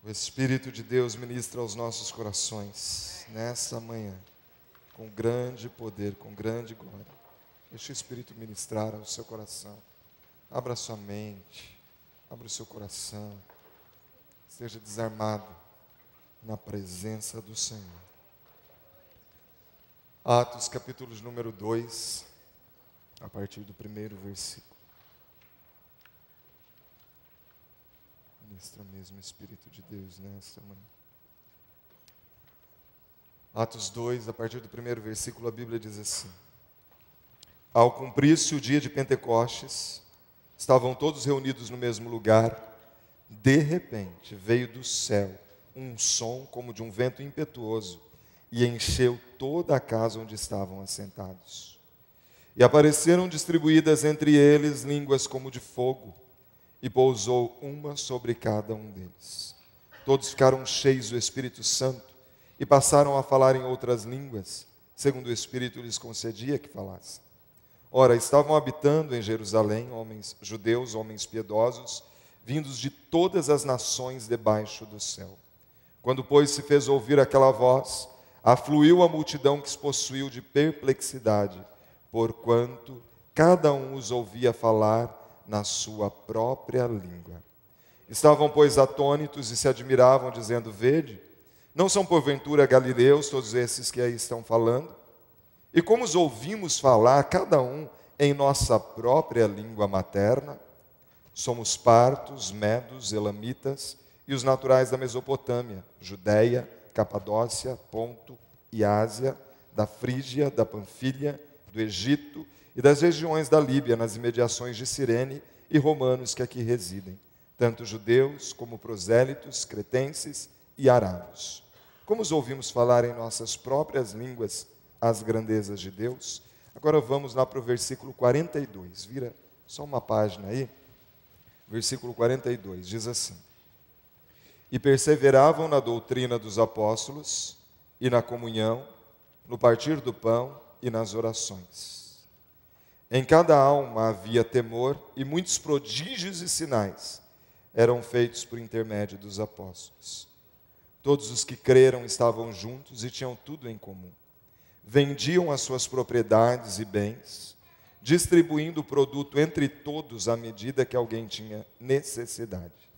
O Espírito de Deus ministra aos nossos corações nessa manhã, com grande poder, com grande glória. Deixe o Espírito ministrar ao seu coração. Abra sua mente, abra o seu coração. Esteja desarmado na presença do Senhor. Atos capítulo número 2, a partir do primeiro versículo. Ministra mesmo o Espírito de Deus nessa manhã. Atos 2, a partir do primeiro versículo, a Bíblia diz assim: Ao cumprir-se o dia de Pentecostes, estavam todos reunidos no mesmo lugar. De repente, veio do céu um som como de um vento impetuoso e encheu toda a casa onde estavam assentados. E apareceram distribuídas entre eles línguas como de fogo, e pousou uma sobre cada um deles. Todos ficaram cheios do Espírito Santo e passaram a falar em outras línguas, segundo o Espírito lhes concedia que falassem. Ora, estavam habitando em Jerusalém judeus, homens piedosos, vindos de todas as nações debaixo do céu. Quando, pois, se fez ouvir aquela voz, afluiu a multidão que se possuiu de perplexidade, porquanto cada um os ouvia falar na sua própria língua. Estavam, pois, atônitos e se admiravam, dizendo: Vede, não são porventura galileus todos esses que aí estão falando? E como os ouvimos falar, cada um em nossa própria língua materna? Somos partos, medos, elamitas e os naturais da Mesopotâmia, Judéia, Capadócia, Ponto e Ásia, da Frígia, da Panfilha, do Egito e das regiões da Líbia, nas imediações de Cirene, e romanos que aqui residem, tanto judeus como prosélitos, cretenses e arábios. Como os ouvimos falar em nossas próprias línguas as grandezas de Deus? Agora vamos lá para o versículo 42, vira só uma página aí. Versículo 42, diz assim: E perseveravam na doutrina dos apóstolos, e na comunhão, no partir do pão e nas orações. Em cada alma havia temor, e muitos prodígios e sinais eram feitos por intermédio dos apóstolos. Todos os que creram estavam juntos e tinham tudo em comum. Vendiam as suas propriedades e bens, distribuindo o produto entre todos à medida que alguém tinha necessidade.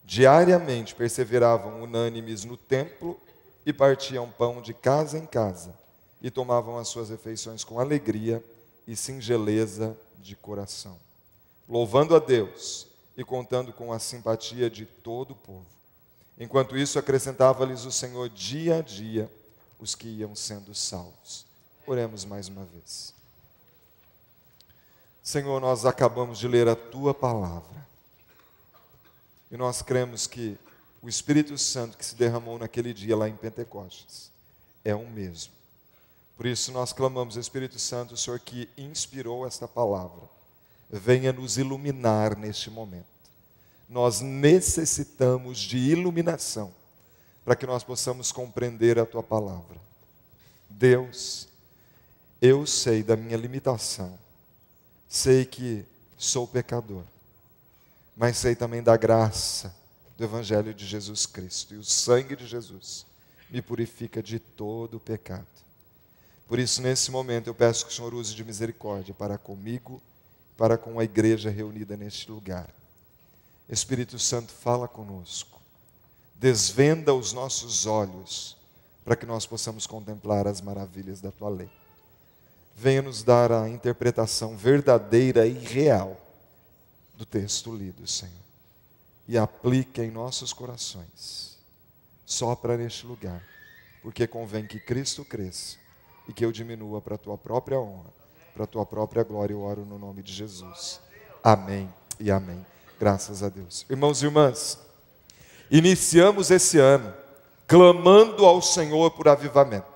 Diariamente perseveravam unânimes no templo e partiam pão de casa em casa e tomavam as suas refeições com alegria e singeleza de coração, louvando a Deus e contando com a simpatia de todo o povo. Enquanto isso, acrescentava-lhes o Senhor dia a dia os que iam sendo salvos. Oremos mais uma vez. Senhor, nós acabamos de ler a Tua palavra e nós cremos que o Espírito Santo que se derramou naquele dia lá em Pentecostes é o mesmo. Por isso nós clamamos: Espírito Santo, o Senhor que inspirou esta palavra, venha nos iluminar neste momento. Nós necessitamos de iluminação para que nós possamos compreender a Tua palavra. Deus, eu sei da minha limitação, sei que sou pecador, mas sei também da graça do Evangelho de Jesus Cristo, e o sangue de Jesus me purifica de todo o pecado. Por isso, nesse momento, eu peço que o Senhor use de misericórdia para comigo, para com a igreja reunida neste lugar. Espírito Santo, fala conosco, desvenda os nossos olhos, para que nós possamos contemplar as maravilhas da Tua lei. Venha nos dar a interpretação verdadeira e real do texto lido, Senhor, e aplique em nossos corações. Sopra neste lugar, porque convém que Cristo cresça e que eu diminua para a Tua própria honra, para a Tua própria glória. Eu oro no nome de Jesus. Amém e amém. Graças a Deus. Irmãos e irmãs, iniciamos esse ano clamando ao Senhor por avivamento.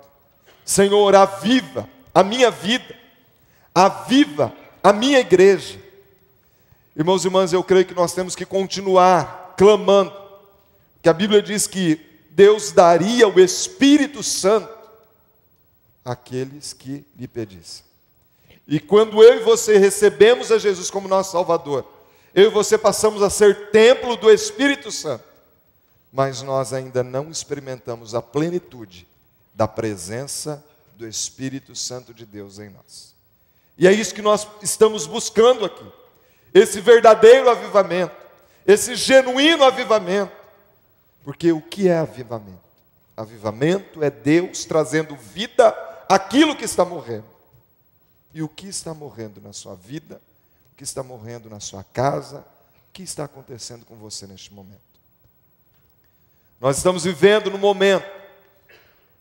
Senhor, aviva a minha vida, aviva a minha igreja. Irmãos e irmãs, eu creio que nós temos que continuar clamando, que a Bíblia diz que Deus daria o Espírito Santo àqueles que lhe pedissem. E quando eu e você recebemos a Jesus como nosso Salvador, eu e você passamos a ser templo do Espírito Santo. mas nós ainda não experimentamos a plenitude da presença do Espírito Santo de Deus em nós. E é isso que nós estamos buscando aqui. Esse verdadeiro avivamento, esse genuíno avivamento. Porque o que é avivamento? Avivamento é Deus trazendo vida àquilo que está morrendo. E o que está morrendo na sua vida? O que está morrendo na sua casa? O que está acontecendo com você neste momento? Nós estamos vivendo no momento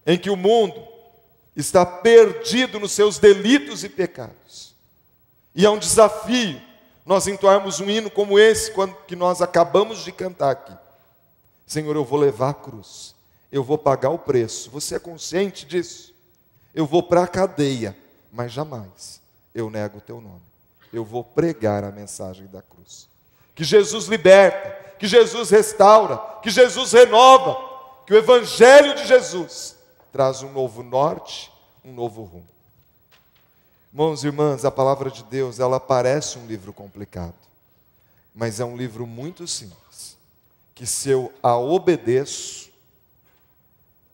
em que o mundo está perdido nos seus delitos e pecados. E é um desafio nós entoarmos um hino como esse, que nós acabamos de cantar aqui. Senhor, eu vou levar a cruz, eu vou pagar o preço. Você é consciente disso? Eu vou para a cadeia, mas jamais eu nego o teu nome. Eu vou pregar a mensagem da cruz. Que Jesus liberta, que Jesus restaura, que Jesus renova, que o Evangelho de Jesus traz um novo norte, um novo rumo. Irmãos e irmãs, a palavra de Deus, ela parece um livro complicado, mas é um livro muito simples, que se eu a obedeço,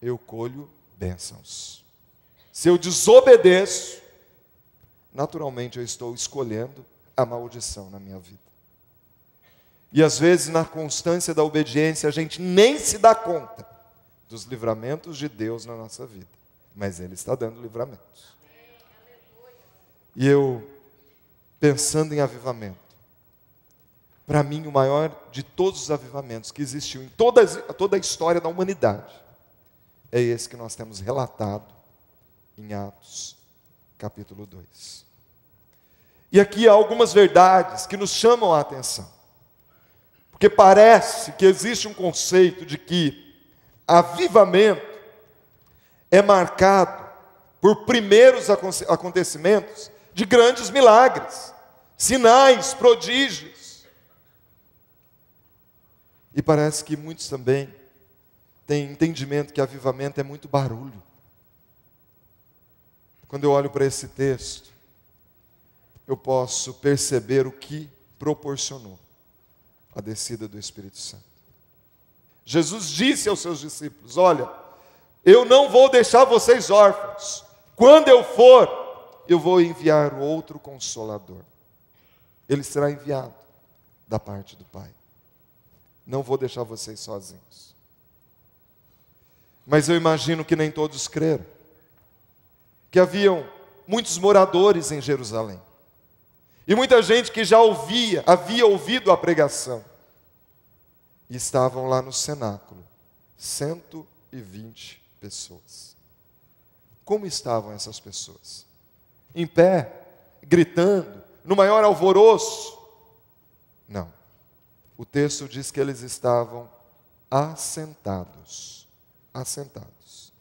eu colho bênçãos. Se eu desobedeço, naturalmente eu estou escolhendo a maldição na minha vida. E às vezes, na constância da obediência, a gente nem se dá conta dos livramentos de Deus na nossa vida, mas Ele está dando livramentos. E eu, pensando em avivamento, para mim o maior de todos os avivamentos que existiu em toda a história da humanidade, é esse que nós temos relatado em Atos, capítulo 2. E aqui há algumas verdades que nos chamam a atenção. Porque parece que existe um conceito de que avivamento é marcado por primeiros acontecimentos de grandes milagres, sinais, prodígios. E parece que muitos também têm entendimento que avivamento é muito barulho. Quando eu olho para esse texto, eu posso perceber o que proporcionou a descida do Espírito Santo. Jesus disse aos seus discípulos: olha, eu não vou deixar vocês órfãos. Quando eu for, eu vou enviar o outro Consolador. Ele será enviado da parte do Pai. Não vou deixar vocês sozinhos. Mas eu imagino que nem todos creram. Que haviam muitos moradores em Jerusalém. E muita gente que já havia ouvido a pregação. E estavam lá no cenáculo, 120 pessoas. Como estavam essas pessoas? Em pé, gritando, no maior alvoroço? Não. O texto diz que eles estavam assentados. Assentados.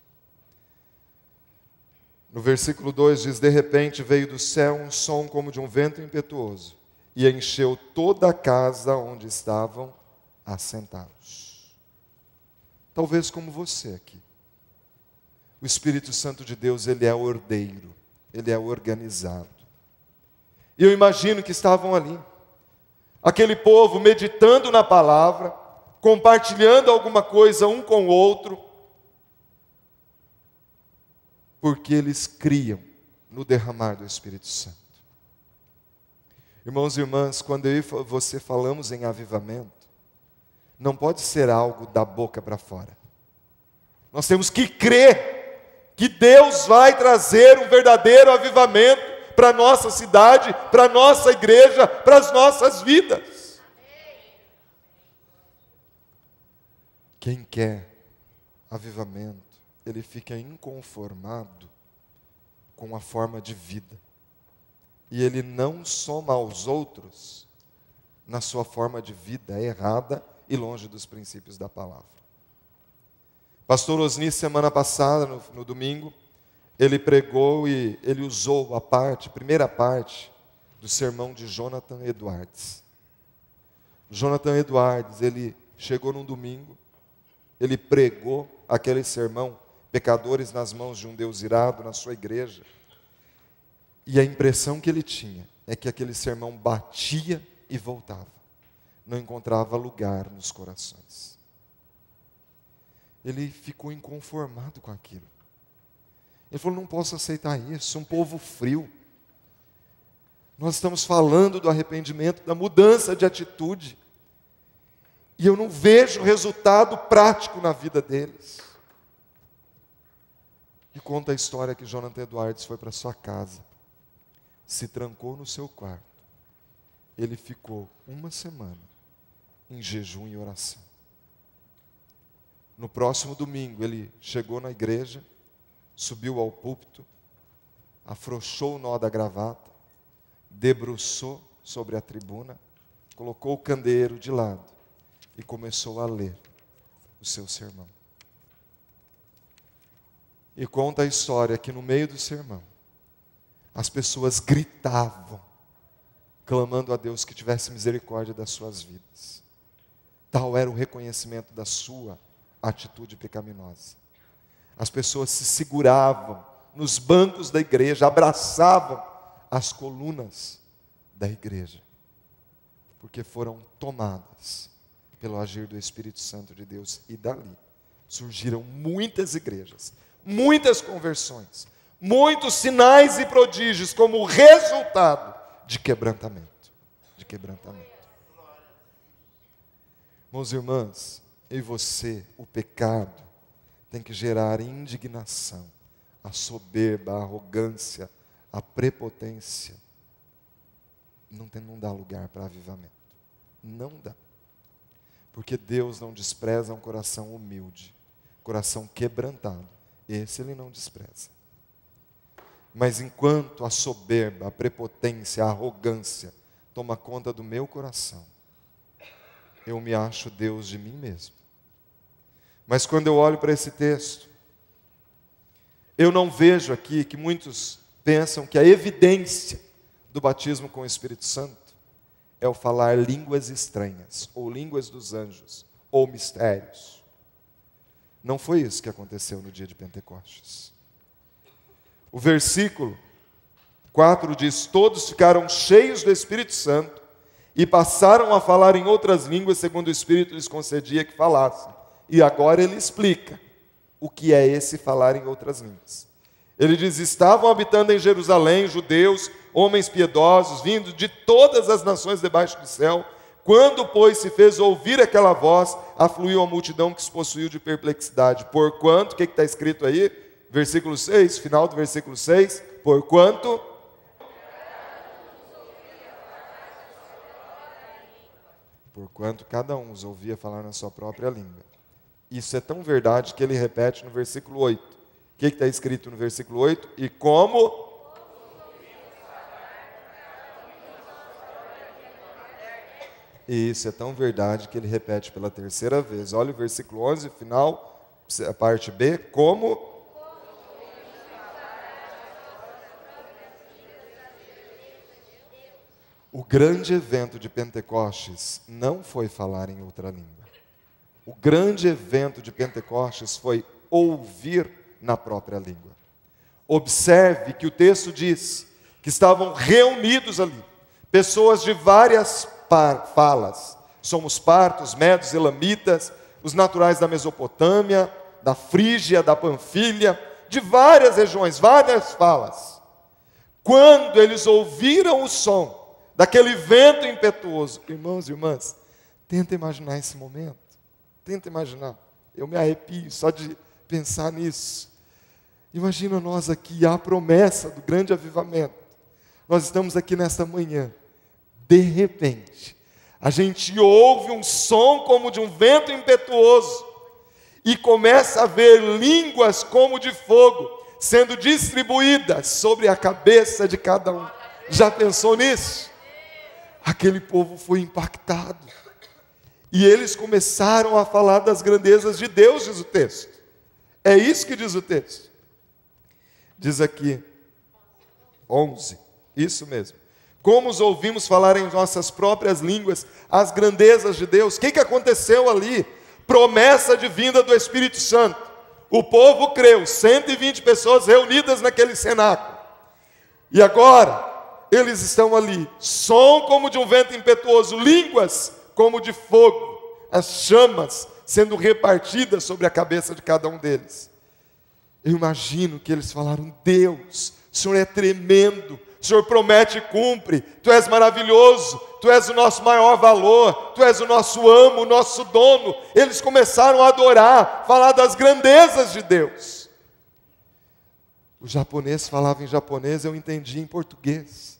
No versículo 2 diz: de repente veio do céu um som como de um vento impetuoso, e encheu toda a casa onde estavam assentados. Talvez como você aqui. O Espírito Santo de Deus, Ele é ordeiro, Ele é organizado. E eu imagino que estavam ali, aquele povo meditando na palavra, compartilhando alguma coisa um com o outro, porque eles criam no derramar do Espírito Santo. Irmãos e irmãs, quando eu e você falamos em avivamento, não pode ser algo da boca para fora. Nós temos que crer que Deus vai trazer um verdadeiro avivamento para a nossa cidade, para a nossa igreja, para as nossas vidas. Quem quer avivamento, ele fica inconformado com a forma de vida. E ele não soma aos outros na sua forma de vida errada e longe dos princípios da palavra. Pastor Osni, semana passada, no domingo, ele pregou e ele usou a primeira parte do sermão de Jonathan Edwards. Jonathan Edwards, ele chegou num domingo, ele pregou aquele sermão, pecadores nas mãos de um Deus irado, na sua igreja. E a impressão que ele tinha é que aquele sermão batia e voltava. Não encontrava lugar nos corações. ele ficou inconformado com aquilo. Ele falou, não posso aceitar isso, um povo frio. Nós estamos falando do arrependimento, da mudança de atitude. E eu não vejo resultado prático na vida deles. E conta a história que Jonathan Edwards foi para sua casa, se trancou no seu quarto. Ele ficou uma semana em jejum e oração. No próximo domingo, ele chegou na igreja, subiu ao púlpito, afrouxou o nó da gravata, debruçou sobre a tribuna, colocou o candeeiro de lado e começou a ler o seu sermão. E conta a história que no meio do sermão, as pessoas gritavam, clamando a Deus que tivesse misericórdia das suas vidas. Tal era o reconhecimento da sua atitude pecaminosa. As pessoas se seguravam nos bancos da igreja, abraçavam as colunas da igreja, porque foram tomadas pelo agir do Espírito Santo de Deus. E dali surgiram muitas igrejas, muitas conversões, muitos sinais e prodígios como resultado de quebrantamento. Meus irmãos, eu e você, o pecado tem que gerar indignação, a soberba, a arrogância, a prepotência. Não dá lugar para avivamento. Não dá. Porque Deus não despreza um coração humilde, coração quebrantado. Esse Ele não despreza. Mas enquanto a soberba, a prepotência, a arrogância toma conta do meu coração, eu me acho Deus de mim mesmo. Mas quando eu olho para esse texto, eu não vejo aqui que muitos pensam que a evidência do batismo com o Espírito Santo é o falar línguas estranhas, ou línguas dos anjos, ou mistérios. Não foi isso que aconteceu no dia de Pentecostes. O versículo 4 diz, todos ficaram cheios do Espírito Santo e passaram a falar em outras línguas, segundo o Espírito lhes concedia que falassem. E agora ele explica o que é esse falar em outras línguas. Ele diz, estavam habitando em Jerusalém judeus, homens piedosos, vindos de todas as nações debaixo do céu. Quando, pois, se fez ouvir aquela voz, afluiu a multidão que se possuiu de perplexidade. Porquanto, o que está escrito aí? Versículo 6, final do versículo 6. Porquanto cada um os ouvia falar na sua própria língua. Isso é tão verdade que ele repete no versículo 8. O que está escrito no versículo 8? E como... E isso é tão verdade que ele repete pela terceira vez. Olha o versículo 11, final, a parte B. Como... O grande evento de Pentecostes não foi falar em outra língua. O grande evento de Pentecostes foi ouvir na própria língua. Observe que o texto diz que estavam reunidos ali pessoas de várias falas. Somos partos, medos, elamitas, os naturais da Mesopotâmia, da Frígia, da Panfilha, de várias regiões, várias falas. Quando eles ouviram o som daquele vento impetuoso, irmãos e irmãs, tenta imaginar esse momento. Tenta imaginar, eu me arrepio só de pensar nisso. Imagina nós aqui, a promessa do grande avivamento. Nós estamos aqui nesta manhã, de repente, a gente ouve um som como de um vento impetuoso e começa a ver línguas como de fogo sendo distribuídas sobre a cabeça de cada um. Já pensou nisso? Aquele povo foi impactado. E eles começaram a falar das grandezas de Deus, diz o texto. É isso que diz o texto. Diz aqui, 11, isso mesmo. Como os ouvimos falar em nossas próprias línguas, as grandezas de Deus. O que aconteceu ali? Promessa de vinda do Espírito Santo. O povo creu, 120 pessoas reunidas naquele cenáculo. E agora, eles estão ali, som como de um vento impetuoso, línguas como de fogo, as chamas sendo repartidas sobre a cabeça de cada um deles. Eu imagino que eles falaram: Deus, o Senhor é tremendo, o Senhor promete e cumpre, Tu és maravilhoso, Tu és o nosso maior valor, Tu és o nosso amo, o nosso dono. Eles começaram a adorar, falar das grandezas de Deus. O japonês falava em japonês, eu entendi em português.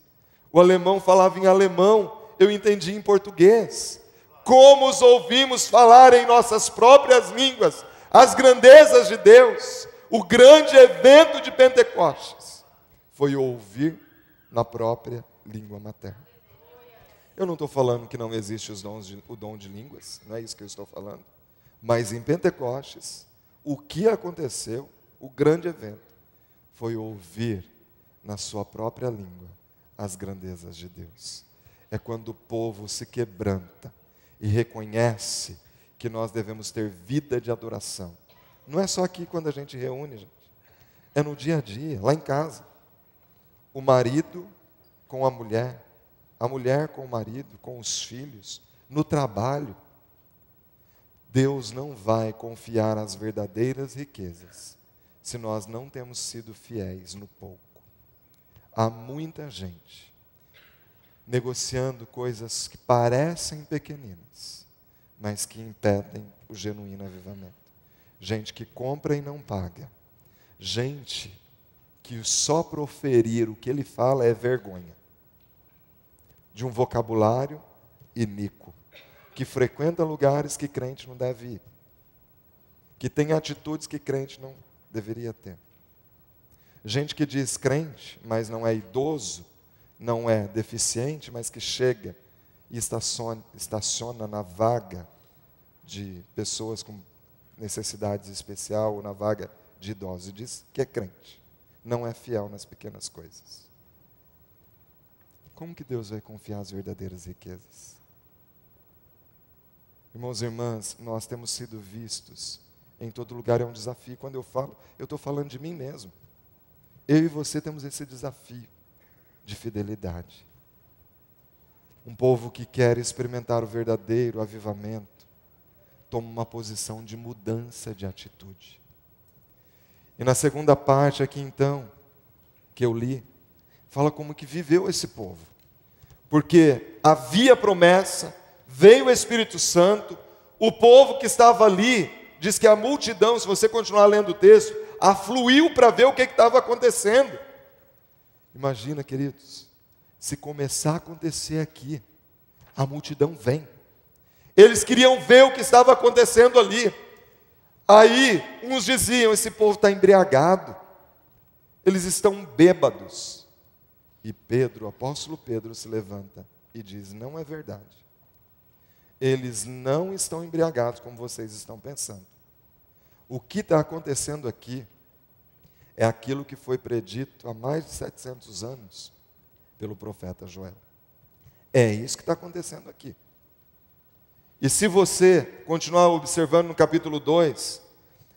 O alemão falava em alemão, eu entendi em português. Como os ouvimos falar em nossas próprias línguas as grandezas de Deus. O grande evento de Pentecostes foi ouvir na própria língua materna. Eu não estou falando que não existe o dom de línguas, não é isso que eu estou falando. Mas em Pentecostes, o que aconteceu, o grande evento, foi ouvir na sua própria língua as grandezas de Deus. É quando o povo se quebranta e reconhece que nós devemos ter vida de adoração. Não é só aqui quando a gente reúne, gente. É no dia a dia, lá em casa. O marido com a mulher com o marido, com os filhos, no trabalho. Deus não vai confiar as verdadeiras riquezas se nós não temos sido fiéis no pouco. Há muita gente negociando coisas que parecem pequeninas, mas que impedem o genuíno avivamento. Gente que compra e não paga. Gente que só proferir o que ele fala é vergonha. De um vocabulário iníquo. Que frequenta lugares que crente não deve ir. Que tem atitudes que crente não deveria ter. Gente que diz crente, mas não é idoso, não é deficiente, mas que chega e estaciona na vaga de pessoas com necessidades especiais ou na vaga de idosos e diz que é crente. Não é fiel nas pequenas coisas. Como que Deus vai confiar as verdadeiras riquezas? Irmãos e irmãs, nós temos sido vistos em todo lugar, é um desafio. Quando eu falo, eu estou falando de mim mesmo. Eu e você temos esse desafio de fidelidade. Um povo que quer experimentar o verdadeiro avivamento, toma uma posição de mudança de atitude. E na segunda parte aqui então, que eu li, fala como que viveu esse povo. Porque havia promessa, veio o Espírito Santo, o povo que estava ali, diz que a multidão, se você continuar lendo o texto, afluiu para ver o que estava acontecendo. Imagina, queridos, se começar a acontecer aqui, a multidão vem. Eles queriam ver o que estava acontecendo ali. Aí, uns diziam, esse povo está embriagado, eles estão bêbados. E Pedro, o apóstolo Pedro, se levanta e diz, não é verdade. Eles não estão embriagados como vocês estão pensando. O que está acontecendo aqui é aquilo que foi predito há mais de 700 anos pelo profeta Joel. É isso que está acontecendo aqui. E se você continuar observando no capítulo 2,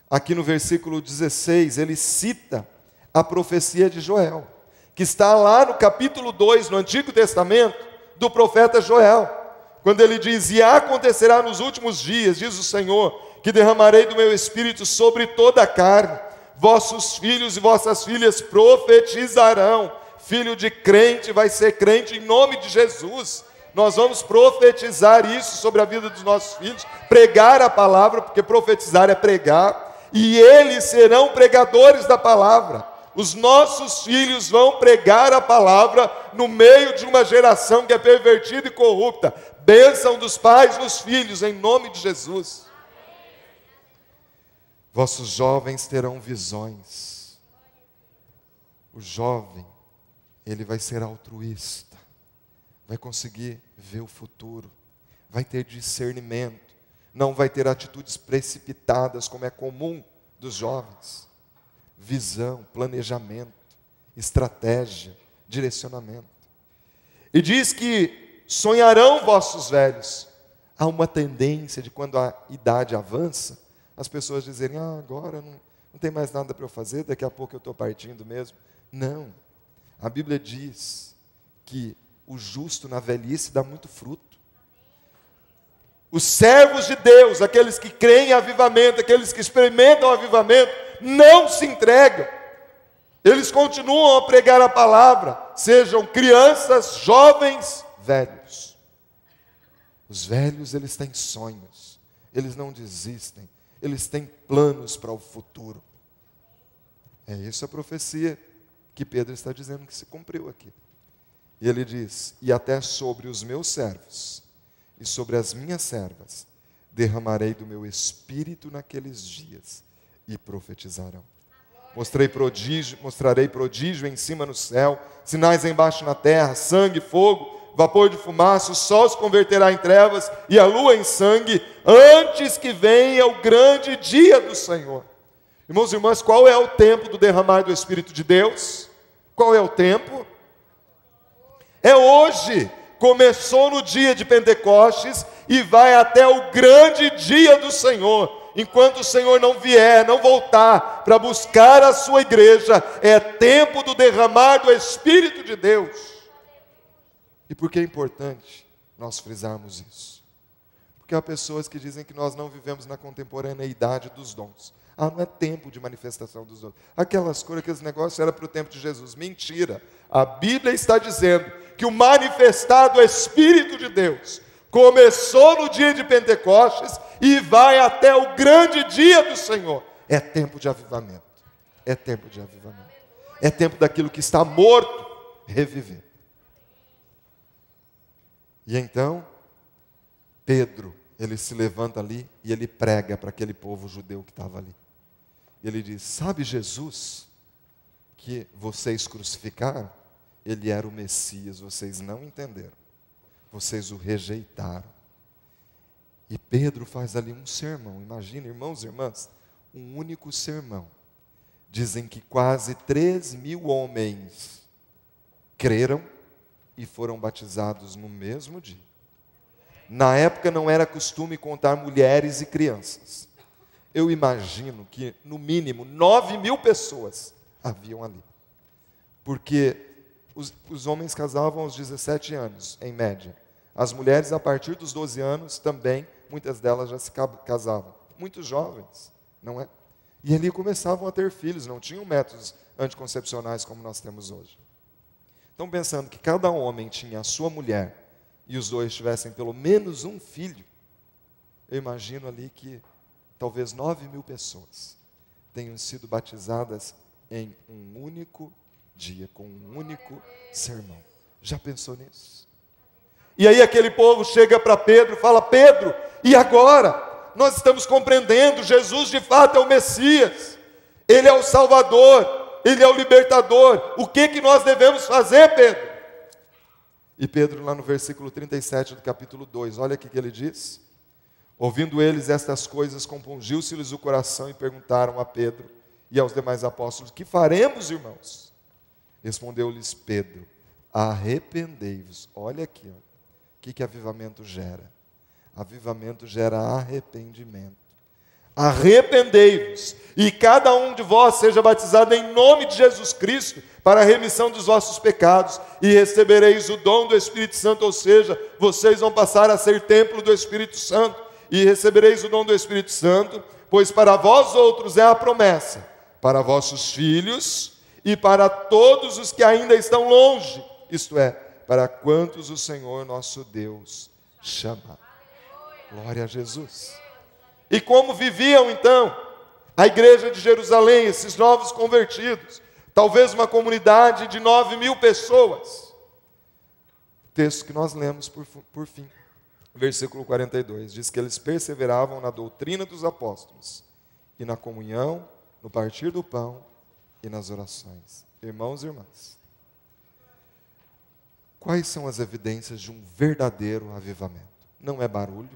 aqui no versículo 16, ele cita a profecia de Joel, que está lá no capítulo 2, no Antigo Testamento, do profeta Joel, quando ele diz, e acontecerá nos últimos dias, diz o Senhor, que derramarei do meu Espírito sobre toda a carne, vossos filhos e vossas filhas profetizarão. Filho de crente vai ser crente em nome de Jesus. Nós vamos profetizar isso sobre a vida dos nossos filhos, pregar a palavra, porque profetizar é pregar, e eles serão pregadores da palavra. Os nossos filhos vão pregar a palavra no meio de uma geração que é pervertida e corrupta. Bênção dos pais nos filhos, em nome de Jesus. Vossos jovens terão visões. O jovem, ele vai ser altruísta, vai conseguir ver o futuro, vai ter discernimento, não vai ter atitudes precipitadas como é comum dos jovens. Visão, planejamento, estratégia, direcionamento. E diz que sonharão vossos velhos. Há uma tendência de quando a idade avança, as pessoas dizerem, agora não tem mais nada para eu fazer, daqui a pouco eu estou partindo mesmo. Não, a Bíblia diz que o justo na velhice dá muito fruto. Os servos de Deus, aqueles que creem em avivamento, aqueles que experimentam o avivamento, não se entregam. Eles continuam a pregar a palavra, sejam crianças, jovens, velhos. Os velhos, eles têm sonhos, eles não desistem, eles têm planos para o futuro. É isso a profecia que Pedro está dizendo que se cumpriu aqui. E ele diz: e até sobre os meus servos e sobre as minhas servas derramarei do meu espírito naqueles dias, e profetizarão. Mostrarei prodígio em cima no céu, sinais embaixo na terra, sangue, fogo, vapor de fumaça, o sol se converterá em trevas e a lua em sangue, antes que venha o grande dia do Senhor. Irmãos e irmãs, qual é o tempo do derramar do Espírito de Deus? Qual é o tempo? É hoje. Começou no dia de Pentecostes e vai até o grande dia do Senhor. Enquanto o Senhor não vier, não voltar para buscar a sua igreja, é tempo do derramar do Espírito de Deus. E por que é importante nós frisarmos isso? Porque há pessoas que dizem que nós não vivemos na contemporaneidade dos dons. Não é tempo de manifestação dos dons. Aquelas coisas, aqueles negócios era para o tempo de Jesus. Mentira. A Bíblia está dizendo que o manifestado Espírito de Deus começou no dia de Pentecostes e vai até o grande dia do Senhor. É tempo de avivamento. É tempo de avivamento. É tempo daquilo que está morto reviver. E então, Pedro, ele se levanta ali e ele prega para aquele povo judeu que estava ali. E ele diz: sabe Jesus que vocês crucificaram? Ele era o Messias, vocês não entenderam. Vocês o rejeitaram. E Pedro faz ali um sermão. Imagina, irmãos e irmãs, um único sermão. Dizem que quase 3.000 homens creram e foram batizados no mesmo dia. Na época não era costume contar mulheres e crianças. Eu imagino que, no mínimo, 9.000 pessoas haviam ali. Porque os homens casavam aos 17 anos, em média. As mulheres, a partir dos 12 anos, também, muitas delas já se casavam. Muito jovens, não é? E ali começavam a ter filhos, não tinham métodos anticoncepcionais como nós temos hoje. Então, pensando que cada homem tinha a sua mulher e os dois tivessem pelo menos um filho, eu imagino ali que talvez 9.000 pessoas tenham sido batizadas em um único dia, com um único sermão. Já pensou nisso? E aí aquele povo chega para Pedro e fala: Pedro, e agora? Nós estamos compreendendo, Jesus de fato é o Messias, Ele é o Salvador, Ele é o Libertador. O que nós devemos fazer, Pedro? E Pedro, lá no versículo 37 do capítulo 2, olha o que ele diz. Ouvindo eles estas coisas, compungiu-se-lhes o coração e perguntaram a Pedro e aos demais apóstolos: que faremos, irmãos? Respondeu-lhes Pedro: arrependei-vos. Olha aqui, ó. O que avivamento gera? Avivamento gera arrependimento. Arrependei-vos, e cada um de vós seja batizado em nome de Jesus Cristo, para a remissão dos vossos pecados, e recebereis o dom do Espírito Santo, ou seja, vocês vão passar a ser templo do Espírito Santo, e recebereis o dom do Espírito Santo, pois para vós outros é a promessa, para vossos filhos, e para todos os que ainda estão longe, isto é, para quantos o Senhor nosso Deus chama. Glória a Jesus. E como viviam então a igreja de Jerusalém, esses novos convertidos? Talvez uma comunidade de 9.000 pessoas. O texto que nós lemos por fim, versículo 42, diz que eles perseveravam na doutrina dos apóstolos, e na comunhão, no partir do pão e nas orações. Irmãos e irmãs, quais são as evidências de um verdadeiro avivamento? Não é barulho.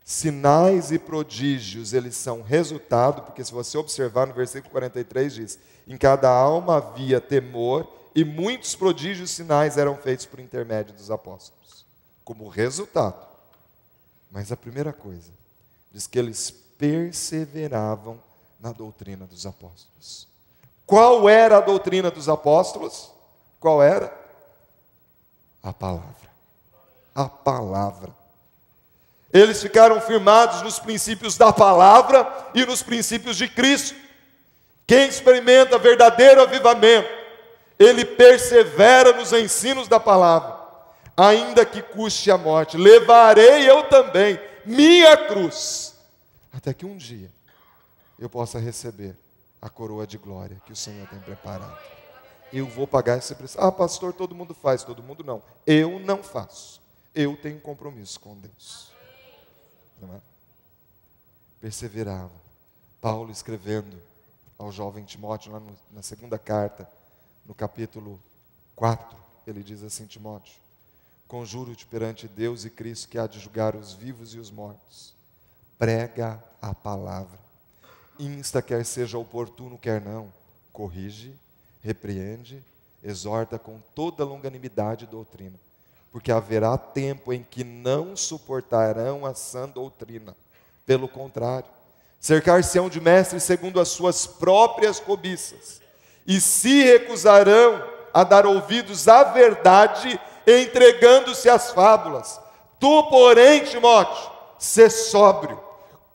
Sinais e prodígios, eles são resultado, porque se você observar no versículo 43 diz: em cada alma havia temor, e muitos prodígios e sinais eram feitos por intermédio dos apóstolos, como resultado. Mas a primeira coisa, diz que eles perseveravam na doutrina dos apóstolos. Qual era a doutrina dos apóstolos? Qual era? A palavra. A palavra. Eles ficaram firmados nos princípios da palavra e nos princípios de Cristo. Quem experimenta verdadeiro avivamento, ele persevera nos ensinos da palavra, ainda que custe a morte. Levarei eu também minha cruz, até que um dia eu possa receber a coroa de glória que o Senhor tem preparado. Eu vou pagar esse preço. Ah, pastor, todo mundo faz. Todo mundo não. Eu não faço. Eu tenho compromisso com Deus. Não é? Perseverava. Paulo escrevendo ao jovem Timóteo, lá na segunda carta, no capítulo 4, ele diz assim: Timóteo, conjuro-te perante Deus e Cristo, que há de julgar os vivos e os mortos. Prega a palavra. Insta, quer seja oportuno, quer não. Corrige, repreende, exorta com toda longanimidade e doutrina. Porque haverá tempo em que não suportarão a sã doutrina. Pelo contrário, cercar-se-ão de mestres segundo as suas próprias cobiças, e se recusarão a dar ouvidos à verdade, entregando-se às fábulas. Tu, porém, Timóteo, sê sóbrio,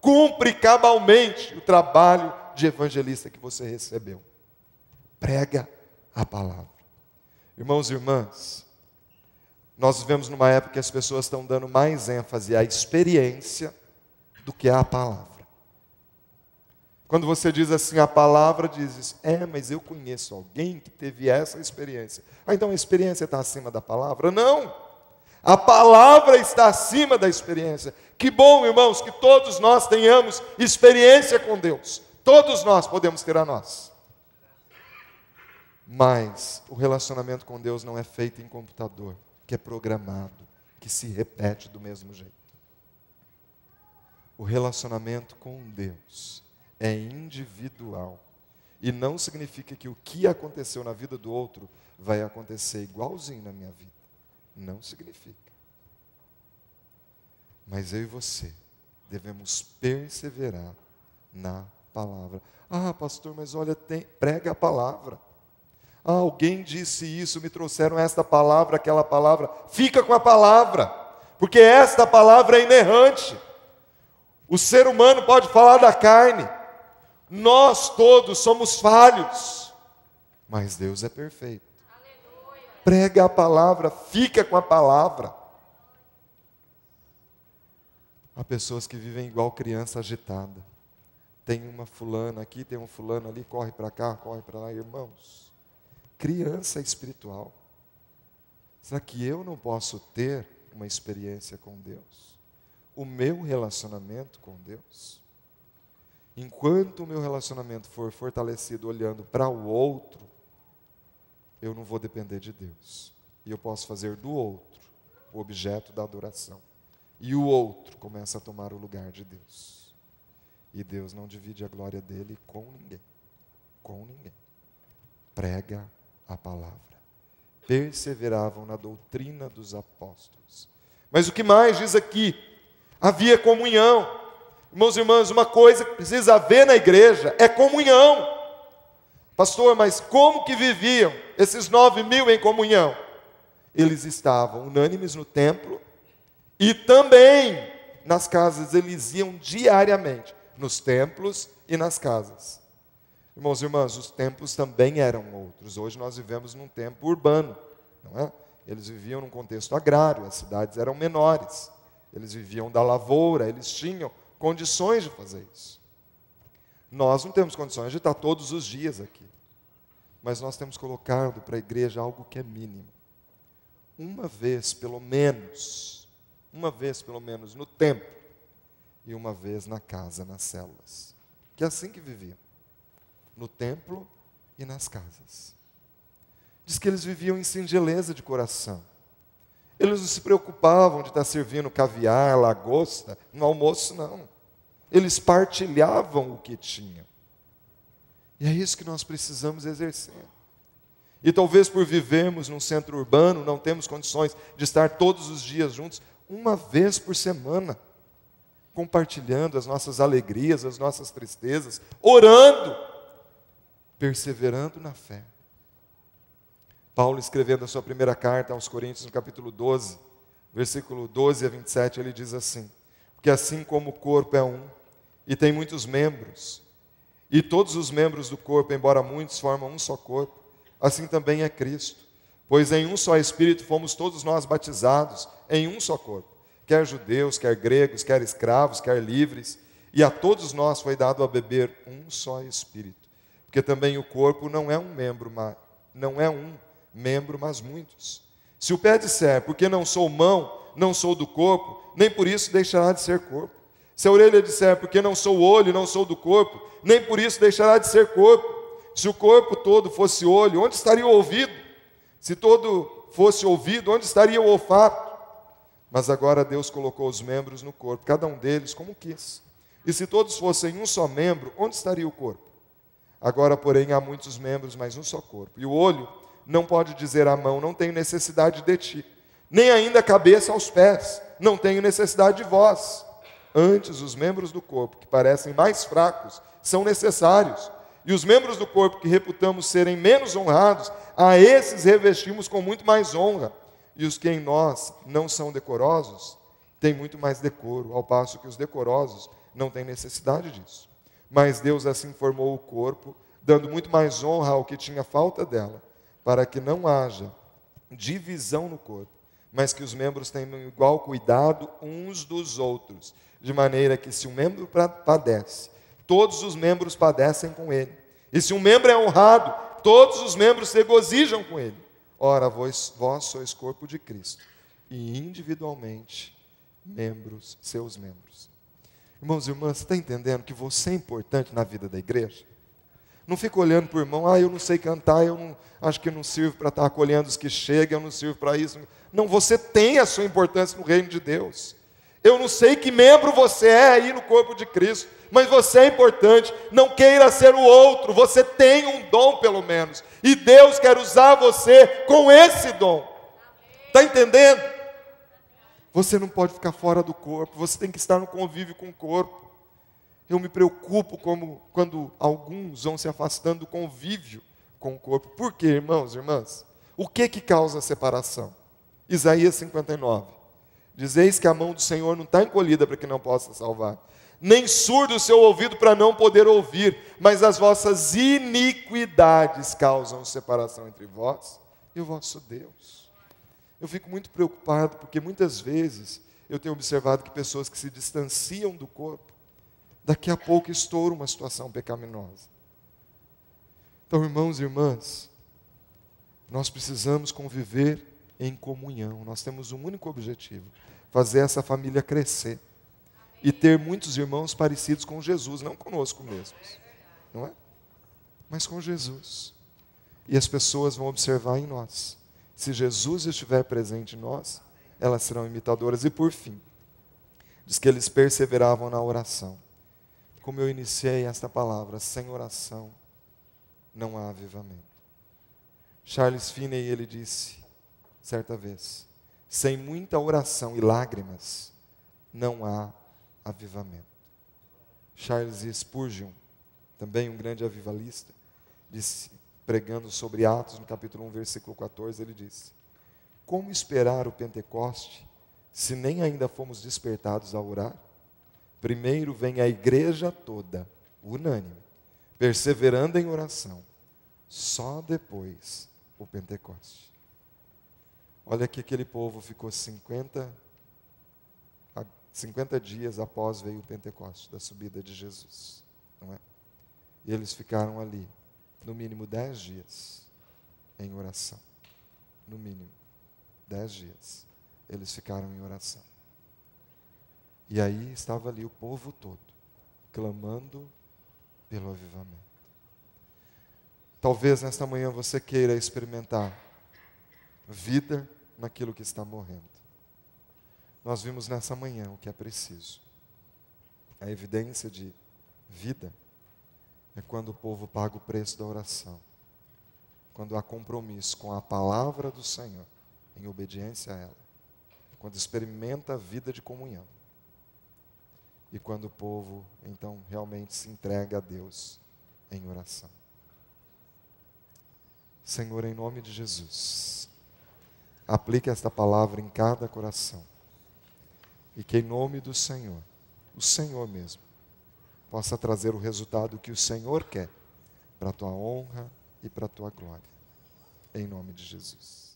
cumpre cabalmente o trabalho de evangelista que você recebeu. Prega a palavra. Irmãos e irmãs, nós vivemos numa época que as pessoas estão dando mais ênfase à experiência do que à palavra. Quando você diz assim, a palavra diz isso, mas eu conheço alguém que teve essa experiência. Então a experiência está acima da palavra? Não! A palavra está acima da experiência. Que bom, irmãos, que todos nós tenhamos experiência com Deus. Todos nós podemos ter a nossa. Mas o relacionamento com Deus não é feito em computador, que é programado, que se repete do mesmo jeito. O relacionamento com Deus é individual. E não significa que o que aconteceu na vida do outro vai acontecer igualzinho na minha vida. Não significa. Mas eu e você devemos perseverar na palavra. Ah, pastor, mas olha, prega a palavra. Ah, alguém disse isso, me trouxeram esta palavra, aquela palavra. Fica com a palavra, porque esta palavra é inerrante. O ser humano pode falar da carne. Nós todos somos falhos, mas Deus é perfeito. Aleluia. Prega a palavra, fica com a palavra. Há pessoas que vivem igual criança agitada. Tem uma fulana aqui, tem um fulano ali, corre para cá, corre para lá, irmãos. Criança espiritual. Será que eu não posso ter uma experiência com Deus? O meu relacionamento com Deus? Enquanto o meu relacionamento for fortalecido olhando para o outro, eu não vou depender de Deus. E eu posso fazer do outro o objeto da adoração. E o outro começa a tomar o lugar de Deus. E Deus não divide a glória dele com ninguém. Com ninguém. Prega a palavra. Perseveravam na doutrina dos apóstolos. Mas o que mais diz aqui? Havia comunhão. Irmãos e irmãs, uma coisa que precisa haver na igreja é comunhão. Pastor, mas como que viviam esses 9.000 em comunhão? Eles estavam unânimes no templo e também nas casas. Eles iam diariamente nos templos e nas casas. Irmãos e irmãs, os templos também eram outros. Hoje nós vivemos num tempo urbano, não é? Eles viviam num contexto agrário, as cidades eram menores. Eles viviam da lavoura, eles tinham condições de fazer isso. Nós não temos condições de estar todos os dias aqui. Mas nós temos colocado para a igreja algo que é mínimo. Uma vez pelo menos no templo e uma vez na casa, nas células. Que é assim que viviam. No templo e nas casas. Diz que eles viviam em singeleza de coração. Eles não se preocupavam de estar servindo caviar, lagosta no almoço, não. Eles partilhavam o que tinham. E é isso que nós precisamos exercer. E talvez por vivermos num centro urbano, não temos condições de estar todos os dias juntos, uma vez por semana, compartilhando as nossas alegrias, as nossas tristezas, orando, perseverando na fé. Paulo, escrevendo a sua primeira carta aos Coríntios, no capítulo 12, versículo 12 a 27, ele diz assim: Porque assim como o corpo é um, e tem muitos membros, e todos os membros do corpo, embora muitos, formam um só corpo, assim também é Cristo. Pois em um só Espírito fomos todos nós batizados, em um só corpo, quer judeus, quer gregos, quer escravos, quer livres, e a todos nós foi dado a beber um só Espírito. Porque também o corpo não é um membro, mas muitos. Se o pé disser, porque não sou mão, não sou do corpo, nem por isso deixará de ser corpo. Se a orelha disser, porque não sou olho, não sou do corpo, nem por isso deixará de ser corpo. Se o corpo todo fosse olho, onde estaria o ouvido? Se todo fosse ouvido, onde estaria o olfato? Mas agora Deus colocou os membros no corpo, cada um deles como quis. E se todos fossem um só membro, onde estaria o corpo? Agora, porém, há muitos membros, mas um só corpo. E o olho não pode dizer à mão, não tenho necessidade de ti. Nem ainda a cabeça aos pés, não tenho necessidade de vós. Antes, os membros do corpo, que parecem mais fracos, são necessários. E os membros do corpo que reputamos serem menos honrados, a esses revestimos com muito mais honra. E os que em nós não são decorosos, têm muito mais decoro, ao passo que os decorosos não têm necessidade disso. Mas Deus assim formou o corpo, dando muito mais honra ao que tinha falta dela, para que não haja divisão no corpo, mas que os membros tenham igual cuidado uns dos outros, de maneira que se um membro padece, todos os membros padecem com ele. E se um membro é honrado, todos os membros se regozijam com ele. Ora, vós sois corpo de Cristo, e individualmente seus membros. Irmãos e irmãs, você está entendendo que você é importante na vida da igreja? Não fica olhando para o irmão, eu não sei cantar, acho que não sirvo para estar acolhendo os que chegam, eu não sirvo para isso. Não, você tem a sua importância no reino de Deus. Eu não sei que membro você é aí no corpo de Cristo, mas você é importante. Não queira ser o outro, você tem um dom pelo menos. E Deus quer usar você com esse dom. Está entendendo? Você não pode ficar fora do corpo, você tem que estar no convívio com o corpo. Eu me preocupo quando alguns vão se afastando do convívio com o corpo. Por quê, irmãos e irmãs? O que causa a separação? Isaías 59. Dizeis que a mão do Senhor não está encolhida para que não possa salvar, nem surdo o seu ouvido para não poder ouvir, mas as vossas iniquidades causam separação entre vós e o vosso Deus. Eu fico muito preocupado, porque muitas vezes eu tenho observado que pessoas que se distanciam do corpo, daqui a pouco estoura uma situação pecaminosa. Então, irmãos e irmãs, nós precisamos conviver em comunhão. Nós temos um único objetivo: fazer essa família crescer. E ter muitos irmãos parecidos com Jesus, não conosco mesmos, não é? Mas com Jesus. E as pessoas vão observar em nós. Se Jesus estiver presente em nós, elas serão imitadoras. E por fim, diz que eles perseveravam na oração. Como eu iniciei esta palavra, sem oração não há avivamento. Charles Finney, ele disse certa vez, sem muita oração e lágrimas não há avivamento. Charles Spurgeon, também um grande avivalista, disse, pregando sobre Atos, no capítulo 1, versículo 14, ele disse: como esperar o Pentecoste, se nem ainda fomos despertados a orar? Primeiro vem a igreja toda, unânime, perseverando em oração, só depois o Pentecoste. Olha que aquele povo ficou 50 dias após veio o Pentecoste, da subida de Jesus, não é? E eles ficaram ali, no mínimo 10 dias, em oração. No mínimo 10 dias, eles ficaram em oração. E aí estava ali o povo todo, clamando pelo avivamento. Talvez nesta manhã você queira experimentar vida naquilo que está morrendo. Nós vimos nessa manhã o que é preciso. A evidência de vida é quando o povo paga o preço da oração. Quando há compromisso com a palavra do Senhor, em obediência a ela. Quando experimenta a vida de comunhão. E quando o povo, então, realmente se entrega a Deus em oração. Senhor, em nome de Jesus, aplique esta palavra em cada coração. E que em nome do Senhor, o Senhor mesmo, possa trazer o resultado que o Senhor quer, para a tua honra e para a tua glória. Em nome de Jesus.